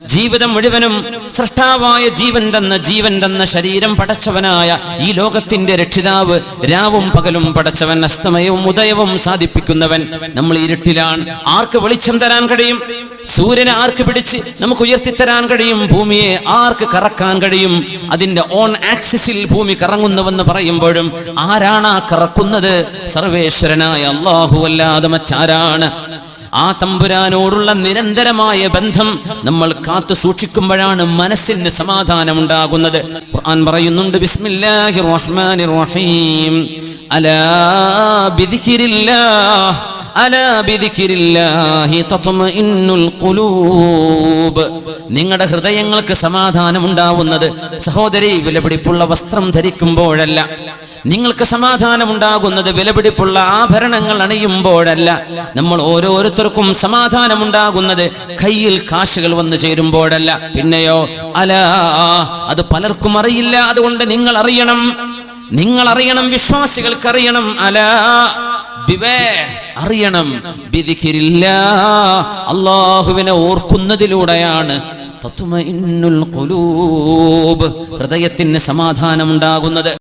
ജീവിതം മുഴുവനും സൃഷ്ടാവായ ജീവൻ തന്ന ശരീരം പടച്ചവനായ ഈ ലോകത്തിന്റെ രക്ഷിതാവ്, രാവും പകലും പടച്ചവൻ, അസ്തമയവും ഉദയവും സാധിപ്പിക്കുന്നവൻ. നമ്മൾ ഇരുട്ടിലാണ്. ആർക്ക് വെളിച്ചം തരാൻ കഴിയും? സൂര്യനെ ആർക്ക് പിടിച്ച് നമുക്ക് ഉയർത്തിത്തരാൻ കഴിയും? ഭൂമിയെ ആർക്ക് കറക്കാൻ കഴിയും? അതിന്റെ ഓൺ ആക്സിസിൽ ഭൂമി കറങ്ങുന്നുവെന്ന് പറയുമ്പോഴും ആരാണ് ആ കറക്കുന്നത്? സർവേശ്വരനായ അല്ലാഹു അല്ലാതെ മറ്റാരാണ്? ആ തമ്പുരാനോടുള്ള നിരന്തരമായ ബന്ധം നമ്മൾ കാത്തു സൂക്ഷിക്കുമ്പോഴാണ് മനസ്സിന് സമാധാനം ഉണ്ടാകുന്നത്. ഖുർആൻ പറയുന്നുണ്ട്, ബിസ്മില്ലാഹിർ റഹ്മാനിർ റഹീം, അലാ ബിദിക്രില്ലാഹ് അലാ ബിദിക്രില്ലാഹി തത്മഇന്നുൽ ഖുലൂബ്. നിങ്ങളുടെ ഹൃദയങ്ങൾക്ക് സമാധാനം ഉണ്ടാവുന്നത് സഹോദരി വിലപിടിപ്പുള്ള വസ്ത്രം ധരിക്കുമ്പോഴല്ല. നിങ്ങൾക്ക് സമാധാനമുണ്ടാകുന്നത് വിലപിടിപ്പുള്ള ആഭരണങ്ങൾ അണിയുമ്പോഴല്ല. നമ്മൾ ഓരോരുത്തർക്കും സമാധാനമുണ്ടാകുന്നത് കയ്യിൽ കാശുകൾ വന്നു ചേരുമ്പോഴല്ല. പിന്നെയോ അലാ, അത് പലർക്കും അറിയില്ല. അതുകൊണ്ട് നിങ്ങൾ അറിയണം, വിശ്വാസികൾക്ക് അറിയണം. അലാ, അറിയണം, ബിദിക്രില്ലാഹ്, അല്ലാഹുവിനെ ഓർക്കുന്നതിലൂടെയാണ് തത്മഇന്നുൽ ഖുലൂബ്, ഹൃദയത്തിന് സമാധാനം ഉണ്ടാകുന്നത്.